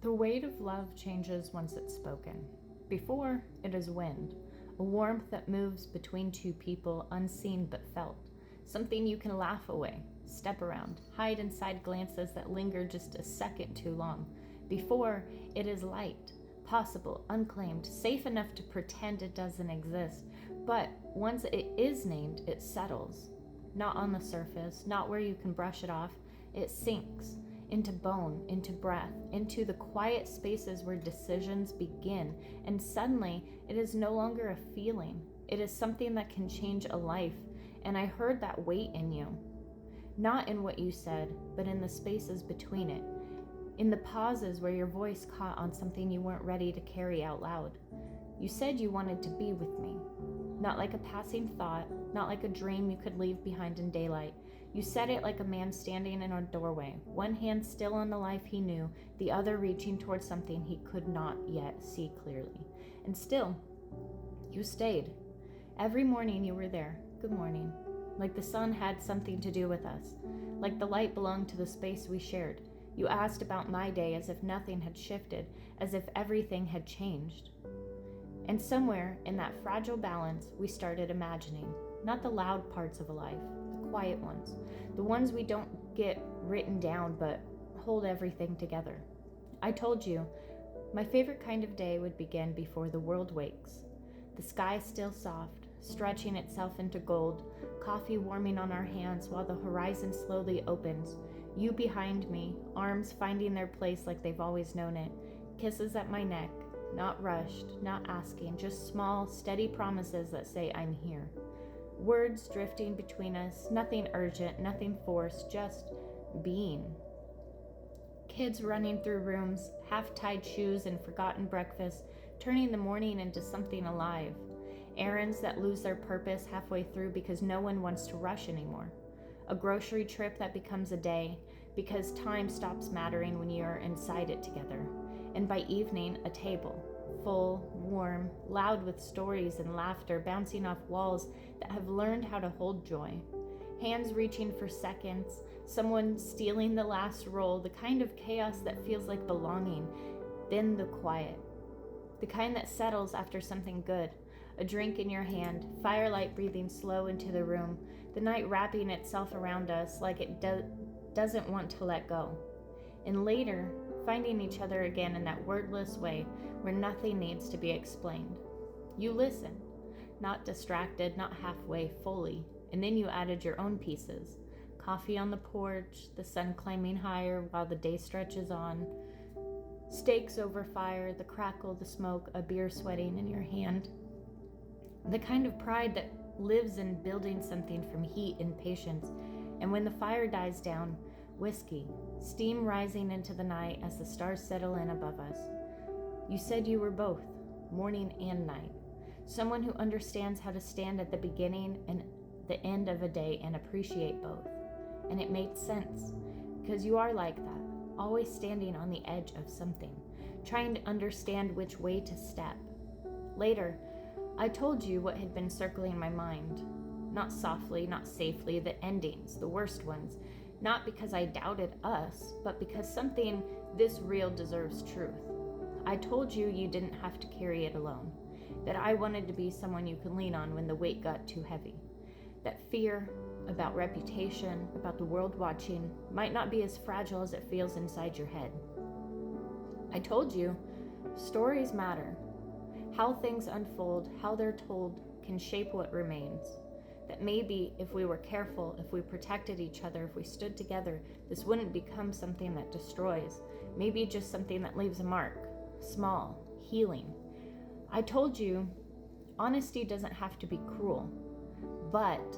The weight of love changes once it's spoken. Before, it is wind, a warmth that moves between two people, unseen but felt. Something you can laugh away, step around, hide inside glances that linger just a second too long. Before, it is light, possible, unclaimed, safe enough to pretend it doesn't exist. But once it is named, it settles. Not on the surface, not where you can brush it off. It sinks into bone, into breath, into the quiet spaces where decisions begin. And suddenly, it is no longer a feeling. It is something that can change a life. And I heard that weight in you. Not in what you said, but in the spaces between it. In the pauses where your voice caught on something you weren't ready to carry out loud. You said you wanted to be with me. Not like a passing thought, not like a dream you could leave behind in daylight. You said it like a man standing in a doorway, one hand still on the life he knew, the other reaching towards something he could not yet see clearly. And still, you stayed. Every morning you were there. Good morning. Like the sun had something to do with us. Like the light belonged to the space we shared. You asked about my day as if nothing had shifted, as if everything had changed. And somewhere in that fragile balance, we started imagining, not the loud parts of a life, the quiet ones, the ones we don't get written down but hold everything together. I told you, my favorite kind of day would begin before the world wakes. The sky still soft, stretching itself into gold, coffee warming on our hands while the horizon slowly opens, you behind me, arms finding their place like they've always known it, kisses at my neck, not rushed, not asking, just small, steady promises that say I'm here. Words drifting between us, nothing urgent, nothing forced, just being. Kids running through rooms, half-tied shoes and forgotten breakfast, turning the morning into something alive. Errands that lose their purpose halfway through because no one wants to rush anymore. A grocery trip that becomes a day because time stops mattering when you're inside it together. And by evening, a table, full, warm, loud with stories and laughter bouncing off walls that have learned how to hold joy. Hands reaching for seconds, someone stealing the last roll, the kind of chaos that feels like belonging. Then the quiet, the kind that settles after something good. A drink in your hand, firelight breathing slow into the room, the night wrapping itself around us like it doesn't want to let go. And later, finding each other again in that wordless way where nothing needs to be explained. You listen, not distracted, not halfway, fully, and then you added your own pieces. Coffee on the porch, the sun climbing higher while the day stretches on, steaks over fire, the crackle, the smoke, a beer sweating in your hand. The kind of pride that lives in building something from heat and patience, and when the fire dies down, whiskey, steam rising into the night as the stars settle in above us. You said you were both, morning and night. Someone who understands how to stand at the beginning and the end of a day and appreciate both. And it made sense, because you are like that, always standing on the edge of something, trying to understand which way to step. Later, I told you what had been circling my mind. Not softly, not safely, the endings, the worst ones. Not because I doubted us, but because something this real deserves truth. I told you you didn't have to carry it alone. That I wanted to be someone you could lean on when the weight got too heavy. That fear about reputation, about the world watching, might not be as fragile as it feels inside your head. I told you, stories matter. How things unfold, how they're told, can shape what remains. That maybe if we were careful, if we protected each other, if we stood together, this wouldn't become something that destroys. Maybe just something that leaves a mark, small, healing. I told you, honesty doesn't have to be cruel, but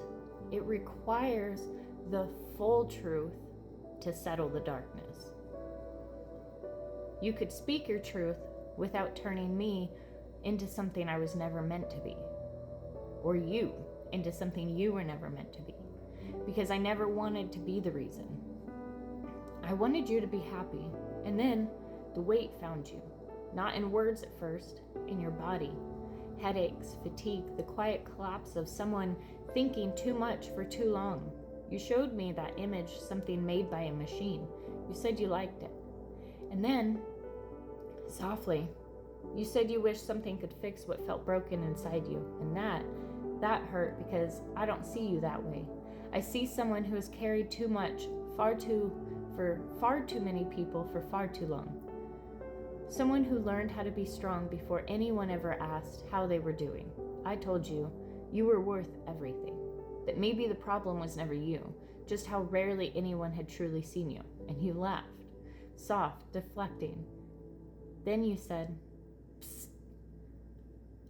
it requires the full truth to settle the darkness. You could speak your truth without turning me into something I was never meant to be, or you into something you were never meant to be, because I never wanted to be the reason. I wanted you to be happy, and then the weight found you, not in words at first, in your body. Headaches, fatigue, the quiet collapse of someone thinking too much for too long. You showed me that image, something made by a machine. You said you liked it. And then Softly. You said you wished something could fix what felt broken inside you, and that hurt because I don't see you that way. I see someone who has carried too much, for far too many people for far too long. Someone who learned how to be strong before anyone ever asked how they were doing. I told you, you were worth everything. That maybe the problem was never you, just how rarely anyone had truly seen you. And you laughed, soft, deflecting. Then you said, "Psst."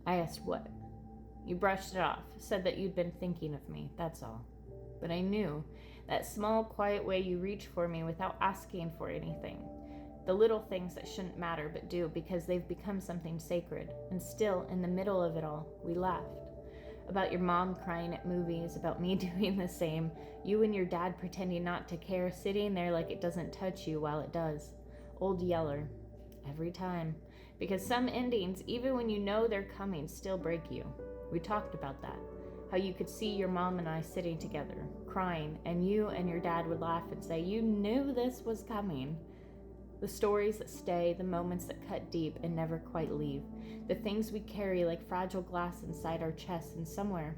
I asked what? You brushed it off, said that you'd been thinking of me, that's all. But I knew, that small, quiet way you reach for me without asking for anything. The little things that shouldn't matter but do because they've become something sacred. And still, in the middle of it all, we laughed. About your mom crying at movies, about me doing the same, you and your dad pretending not to care, sitting there like it doesn't touch you while it does. Old Yeller. Every time. Because some endings, even when you know they're coming, still break you. We talked about that. How you could see your mom and I sitting together, crying, and you and your dad would laugh and say, you knew this was coming. The stories that stay, the moments that cut deep and never quite leave, the things we carry like fragile glass inside our chests, and somewhere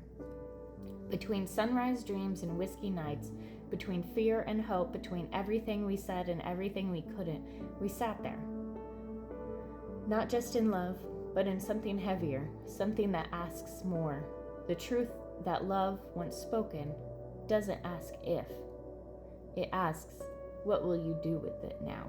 between sunrise dreams and whiskey nights, between fear and hope, between everything we said and everything we couldn't, we sat there. Not just in love, but in something heavier, something that asks more. The truth that love, once spoken, doesn't ask if. It asks, what will you do with it now?